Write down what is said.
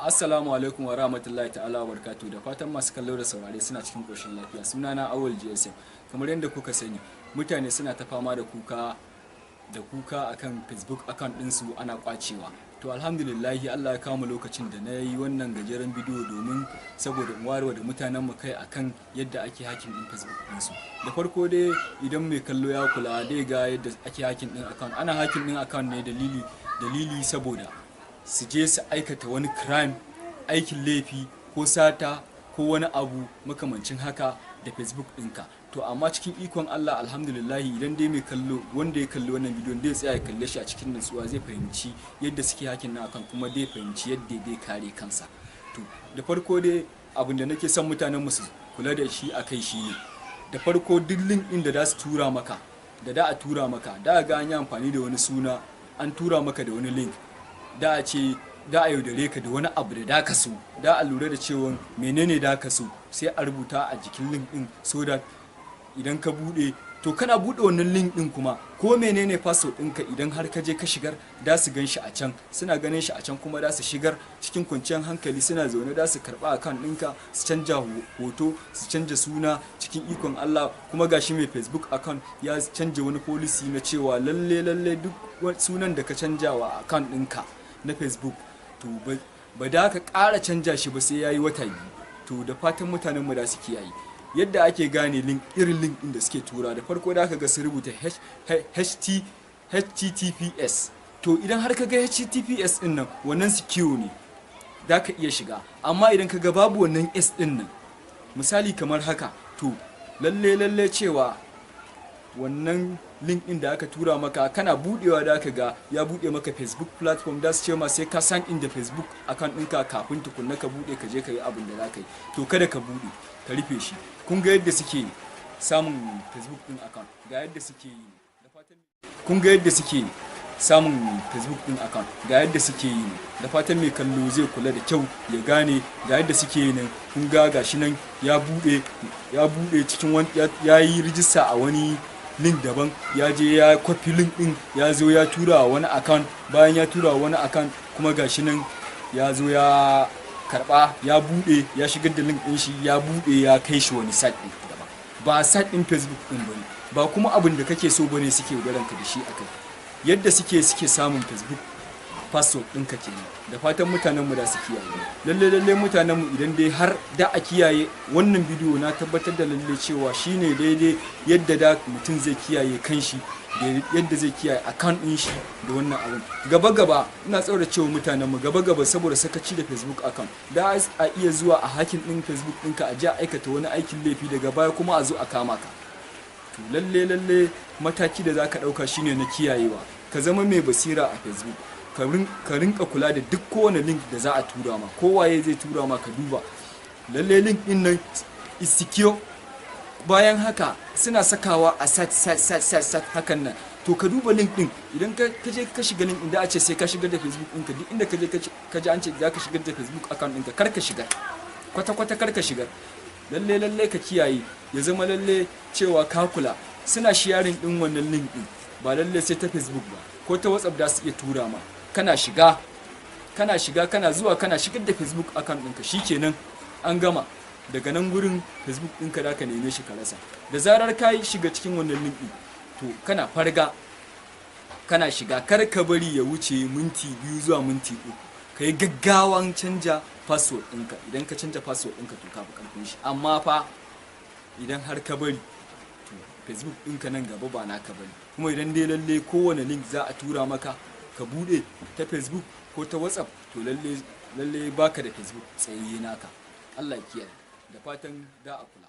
Assalamu alaikum wa rahmatullahi ta'ala wa barakatuh. Da fatan masu kallo da saurare suna cikin ƙoshin lafiya. Sunana Awal GSM. Kamar yadda kuka sani, mutane suna ta fama da kuka akan Facebook account ɗinsu ana kwacewa. To alhamdulillahi Allah ya kawo mu lokacin da na yi wannan gajeren bidiyo domin saboda in warewa da mutanen mu kai akan yadda ake hacking ɗin Facebook ɗinsu. Da farko dai idan mai kallo ya kula dai ga yadda ake hacking ɗin account. Ana hacking ɗin account ne dalili saboda su je su aikata wani crime, aikin laifi ko sata ko wani abu makamancin haka da Facebook ɗinka. To amma cikin ikon Allah alhamdulillahi idan dai mai kallo wanda ya kalli wannan bidiyon dai tsaya ya kalle shi a cikin nutsuwa zai fahimci yadda suke hakin na akan kuma dai fahimci yadda dai kare kansa. To da farko dai abin da nake son mutanen mu su kula da shi akai shi ne da farko duk link ɗin da za su tura maka da a tura maka da ga an yi amfani da wani suna an tura maka da wani link da a ce da a yaudare ka da wani abu da ka so da a lura da cewa menene da ka so sai a rubuta a jikin link din so da idan ka bude to kana bude wannan link din kuma ko menene password ɗinka idan har ka je ka shigar da su gan shi a can suna ganin shi a can kuma da su shigar cikin kwanciyar hankali suna zaune da su karba account ɗinka su canja hoto su canja suna cikin ikon Allah kuma gashi mai Facebook account ya canja wani policy na cewa lalle duk sunan da ka canja wa account ɗinka na Facebook to ba da ka ƙara canja shi ba sai ya yi wata biyu. To da fatan mutanen mu da su kiyaye yadda ake gane irin link ɗin da suke tura. Da farko da aka ga su rubuta https. to idan har ka ga https ɗin nan wannan secure ne da ka iya shiga, amma idan ka ga babu wannan s ɗin nan misali kamar haka to lalle cewa wannan link din da aka tura maka kana budewa da aka ga ya bude maka Facebook platform da su ce ma sai ka sign in da Facebook account ɗinka kafin tukunna ka bude ka je ka yi abin da za ka yi. To kada ka bude ka rufe shi. Kun ga yadda suke samun Facebook din account ga yadda suke yi da fatan kun ga yadda suke samun Facebook din account ga yadda suke yi da fatan mai kallo zai kula da kyau ya gane ga yadda suke yi nan. Kun ga gashi nan ya bude cikin wani ya yi rijista a wani link daban ya je ya kwafi link din ya zo ya tura wani account, bayan ya tura wani account kuma gashi nan ya zo ya karba ya bude ya shigar da link din shi ya bude ya kai shi wani site din daban ba site din Facebook din bane ba kuma abin da kake so bane suke garanka da shi akai. Yadda suke samun Facebook password ɗinka kenan. Da fatan mutanen mu da su kiyaye lalle mutanen mu idan dai har da a kiyaye wannan bidiyo na tabbatar da lalle cewa shine daidai yadda da mutum zai kiyaye kanshi da yadda zai kiyaye account ɗin shi da wannan abin. Gaba ina tsaura cewa mutanen mu gaba saboda sakaci da Facebook account da a iya zuwa a hacking ɗin Facebook ɗinka a je a aikata wani aikin laifi daga baya kuma a zo a kama ka. To lalle mataki da zaka ɗauka shine na kiyayewa. Ka zama mai basira a Facebook, ka rinka kula da duk kowane link da za a tura ma, kowaye zai tura ma ka duba lalle link din nan is secure. Bayan haka suna sakawa a sat hakan nan, to ka duba link din idan ka je ka shiga link inda a ce sai ka shigar da Facebook ɗinka duk inda ka je ka ji an ce za ka shigar da Facebook account ɗinka kar ka shigar kwata kar ka shigar. Lalle ka kiyaye ya zama lalle cewa ka kula suna sharing din wannan link din ba lalle sai ta Facebook ba ko ta WhatsApp da su iya tura ma. Kana shiga kana zuwa kana shigar da Facebook account ɗinka shikenan an gama. Daga nan gurin Facebook ɗinka da ka neme shi ka rasa. Da zarar ka yi shiga cikin wannan link ɗin to kana farga kana shiga kar ka bari ya wuce minti 2 zuwa minti 3 ka yi gaggawan canja password ɗinka. Idan ka canja password ɗinka to ka fi ƙarfin shi, amma fa idan har ka bari to Facebook ɗinka nan gaba ba naka bane. Kuma idan dai lalle kowane link za a tura maka ka bude ta Facebook ko ta WhatsApp to lalle baka da Facebook tsayayye naka. Allah ya kiyaye da fatan da a kula.